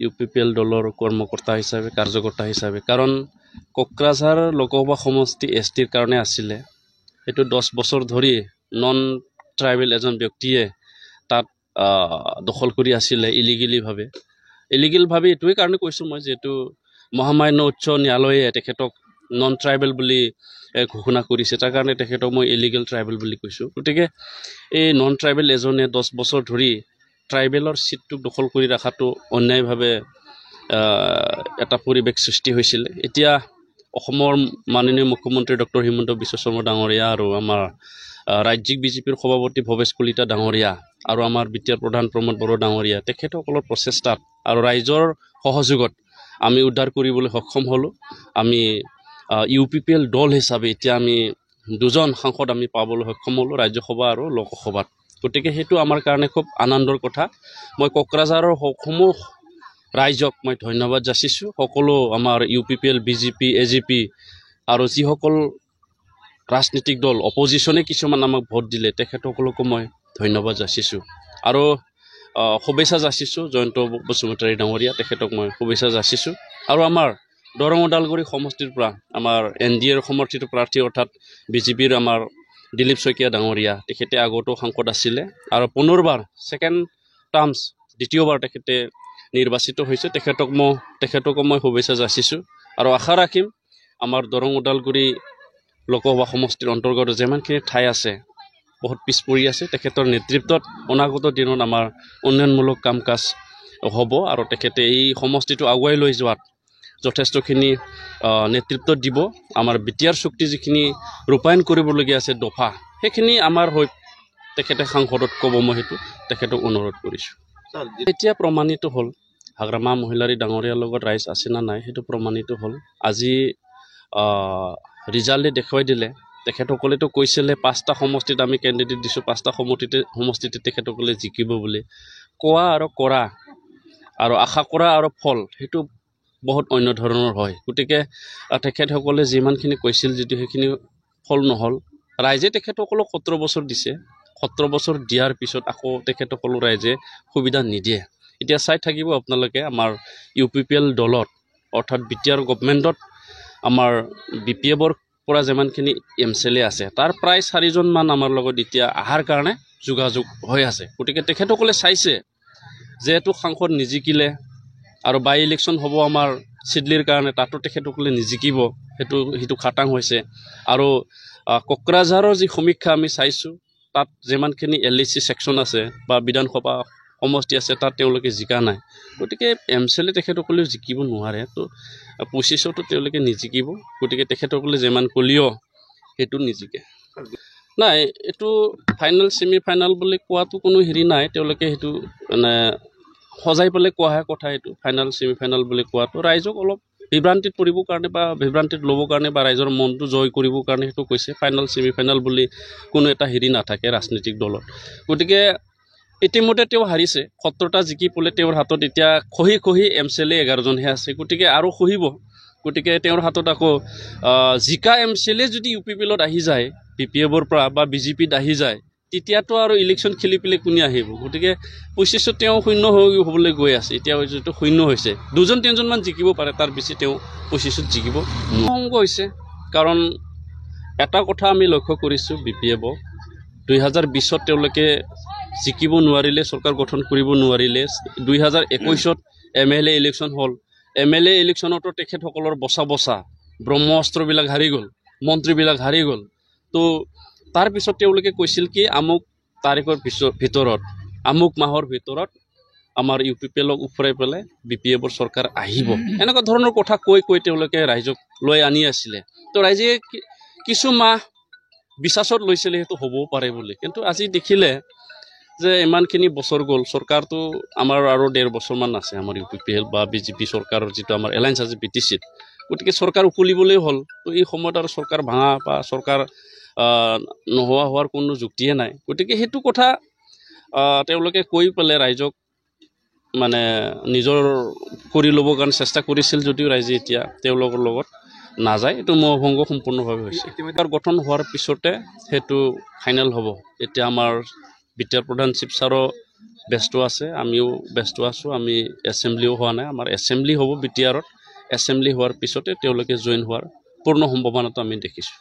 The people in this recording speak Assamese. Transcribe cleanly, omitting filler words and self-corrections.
UPPL দলৰ কৰ্মকৰ্তা হিচাপে কাৰ্যকৰ্তা হিচাপে কাৰণ কোকৰাঝাৰ লোকসভা সমষ্টি STৰ কাৰণে আছিলে এইটো 10 বছৰ ধৰি নন ট্ৰাইবেল এজন ব্যক্তিয়ে তাত দখল কৰি আছিলে ইলিগেল ভাবে এইটোৱে কাৰণে কৈছো মই যেটো মহামান্য উচ্চ ন্যায়ালয়ে তেখেতক নন ট্ৰাইবেল বুলি ঘোষণা কৰিছে তাৰ কাৰণে তেখেতক মই ইলিগেল ট্ৰাইবেল বুলি কৈছো গতিকে এই নন ট্ৰাইবেল এজনে 10 বছৰ ধৰি ট্ৰাইবেলৰ সিটটো দখল কৰি ৰাখাটো অন্যায়ভাৱে এটা পৰিবেশ সৃষ্টি হৈছিল এতিয়া অসমৰ মাননীয় মুখ্যমন্ত্ৰী ডক্টৰ হিমন্ত বিশ্ব শৰ্মা ডাঙৰীয়া আৰু আমাৰ ৰাজ্যিক বিজেপিৰ সভাপতি ভৱেশ কলিতা ডাঙৰীয়া আৰু আমাৰ বিত্তীয় প্ৰধান প্ৰমোদ বড়ো ডাঙৰীয়া তেখেতসকলৰ প্ৰচেষ্টাত আৰু ৰাইজৰ সহযোগত আমি উদ্ধাৰ কৰিবলৈ সক্ষম হলো আমি UPPL দল হিচাপে এতিয়া আমি দুজন সাংসদ আমি পাবলৈ সক্ষম হলো ৰাজ্যসভা আৰু লোকসভাত গতিকে হেতু আমাৰ কাৰণে খুব আনন্দৰ কথা মই কোকৰাঝাৰৰ সমূহ ৰাইজক মই ধন্যবাদ যাচিছো সকলো আমাৰ UPPL BJP AGP আৰু যিসকল ৰাজনৈতিক দল অপজিশনে কিছুমান আমাক ভোট দিলে তেখেতসকলক মই ধন্যবাদ যাচিছো আৰু শুভেচ্ছা যাচিছো জয়ন্ত বসুমতাৰী ডাঙৰীয়া তেখেতক মই শুভেচ্ছা যাচিছো আৰু আমাৰ দৰং ওদালগুৰি সমষ্টিৰ পৰা আমাৰ NDAৰ সমৰ্থিত প্ৰাৰ্থী অৰ্থাৎ BJPৰ আমাৰ দিলীপ শইকীয়া ডাঙৰীয়া তেখেতে আগতো সাংসদ আছিলে আৰু পুনৰবাৰ সেকেন্ড টাৰ্মছ দ্বিতীয়বাৰ তেখেতে নিৰ্বাচিত হৈছে তেখেতক মই শুভেচ্ছা যাচিছো আৰু আশা ৰাখিম আমাৰ দৰং ওদালগুৰি লোকসভা সমষ্টিৰ অন্তৰ্গত যেমানখিনি ঠাই আছে বহুত পিছ পৰি আছে তেখেতৰ নেতৃত্বত অনাগত দিনত আমাৰ উন্নয়নমূলক কাম কাজ হ'ব আৰু তেখেতে এই সমষ্টিটো আগুৱাই লৈ যোৱাত যথেষ্টখিনি নেতৃত্ব দিব আমাৰ বিটিআৰ চুক্তি যিখিনি ৰূপায়ণ কৰিবলগীয়া আছে দফা সেইখিনি আমাৰ হৈ তেখেতে সাংসদত ক'ব মই হেতু তেখেতক অনুৰোধ কৰিছো এতিয়া প্ৰমাণিত হ'ল হাগ্ৰামা মহিলাৰী ডাঙৰীয়াৰ লগত ৰাইজ আছে না নাই হেতু প্ৰমাণিত হ'ল আজি ৰিজাল্টে দেখুৱাই দিলে তেখেতসকলেতো কৈছিলে 5টা সমষ্টিত আমি কেণ্ডিডেট দিছো 5টা সমষ্টিতে তেখেতসকলে জিকিব বুলি কোৱা আৰু কৰা আৰু আশা কৰা আৰু ফল হেতু বহুত অন্য ধৰণৰ হয় গতিকে তেখেতসকলে যিমানখিনি কৈছিল যদি সেইখিনি ফল নহল ৰাইজে তেখেতসকলক 17 বছৰ দিছে 17 বছৰ দিয়াৰ পিছত আকৌ তেখেতসকলৰ ৰাইজে সুবিধা নিদিয়ে এতিয়া চাই থাকিব আপোনালোকে আমাৰ UPPL দলত অৰ্থাৎ বিটিআৰ গভৰ্ণমেণ্টত আমাৰ BPFৰ পৰা যেমানখিনি MCLA আছে তাৰ প্ৰায় 4জন মান আমাৰ লগত এতিয়া আহাৰ কাৰণে যোগাযোগ হৈ আছে গতিকে তেখেতসকলে চাইছে যেহেতু সাংসদ নিজিকিলে আৰু বাই ইলেকশ্যন হ'ব আমাৰ সিডলিৰ কাৰণে তাতো তেখেতসকলে নিজিকিব হেতু খাটাং হৈছে আৰু কোকৰাঝাৰৰ যি সমীক্ষা আমি চাইছো তাত যেমানখিনি LAC সেকশন আছে বা বিধানসভা সমষ্টি আছে তাত তেওঁলোকে জিকা নাই গতিকে MCLA তেখেতসকলে জিকিব নোৱাৰে তো 25তো তেওঁলোকে নিজিকিব গতিকে তেখেতসকলে যেমান কলিও হেতু নিজিকে নাই এটো ফাইনাল সেমি ফাইনাল বুলি কোৱাটো কোনো হেৰি নাই তেওঁলোকে হেতু মানে সজাই পেলে কোৱা হয় কথা এটো ফাইনাল সেমি ফাইনাল বুলি কোৱাটো ৰাইজক অলপ বিভ্ৰান্তিত পৰিব কাৰণে বা বিভ্ৰান্তিত ল'ব কাৰণে বা ৰাইজৰ মনটো জয় কৰিব কাৰণে হেতু কৈছে ফাইনাল সেমি ফাইনাল বুলি কোনো এটা হেৰি নাথাকে ৰাজনৈতিক দলত গতিকে ইতিমধ্যে তেওঁ হাৰিছে 17টা জিকি পলে তেওঁৰ হাতত এতিয়া খহি MCLA 11জন হে আছে গতিকে আৰু খহিব গতিকে তেওঁৰ হাতত আকৌ জিকা MCLA যদি UPPLত আহি যায় BPFৰ পৰা বা BJPত আহি যায় তেতিয়াতো আৰু ইলেকশ্যন খেলি পেলে কোনি আহিব গতিকে 25 তেওঁ শূন্য হ'বলৈ গৈ আছে এতিয়া যেটো শূন্য হৈছে দুজন তিনজন মান জিকিব পাৰে তাৰ বেছি তেওঁ 25 জিকিব নহংগ হৈছে কাৰণ এটা কথা আমি লক্ষ্য কৰিছো BPF 2020ত তেওঁলোকে জিকিব নোৱাৰিলে সৰকাৰ গঠন কৰিব নোৱাৰিলে 2021ত MLA ইলেকশ্যন হল MLA ইলেকশ্যনতো তেখেতসকলৰ বসা ব্ৰহ্মাস্ত্ৰ বিলাক হাৰি গল মন্ত্ৰী বিলাক হাৰি গল তো তাৰ পিছত তেওঁলোকে কৈছিল কি আমুক তাৰিখৰ ভিতৰত আমুক মাহৰ ভিতৰত আমাৰ UPPLক উফৰাই পেলে BPFৰ সৰকাৰ আহিব এনেকুৱা ধৰণৰ কথা কৈ তেওঁলোকে ৰাইজক লৈ আনি আছিল তো ৰাইজে কিছু মাহ বিশ্বাসত লৈছিল হেতু হ'ব পাৰে বুলি কিন্তু আজি দেখিলে যে ইমানখিনি বছৰ গল সৰকাৰটো আমাৰ আৰু 1.5 বছৰ মান আছে আমাৰ UPPL বা BJP সৰকাৰৰ যেটো আমাৰ এলায়েন্স আছে BTC গতিকে সৰকাৰ উকুলিবলৈ হল তো এই সময়ত আৰু সৰকাৰ ভাঙা বা সৰকাৰ নোহোৱা হোৱাৰ কোনো যুক্তিয়ে নাই গতিকে হেতু কথা তেওঁলোকে কৈ পেলে ৰাইজক মানে নিজৰ কৰি ল'ব কাৰণে চেষ্টা কৰিছিল যদিও ৰাইজে এতিয়া তেওঁলোকৰ লগত না যায় এটো মহভংগ সম্পূৰ্ণভাৱে হৈছে ইতিমধ্যে গঠন হোৱাৰ পিছতে হেতু ফাইনাল হ'ব এতিয়া আমাৰ বিটিআৰ প্ৰধান চিফ সাৰো ব্যস্ত আছে, আমিও ব্যস্ত আছোঁ। আমি এছেম্বলিও হোৱা নাই, আমাৰ এছেম্বলি হ'ব BTRত। এছেম্বলি হোৱাৰ পিছতে তেওঁলোকে জইন হোৱাৰ পূৰ্ণ সম্ভাৱনাটো আমি দেখিছোঁ।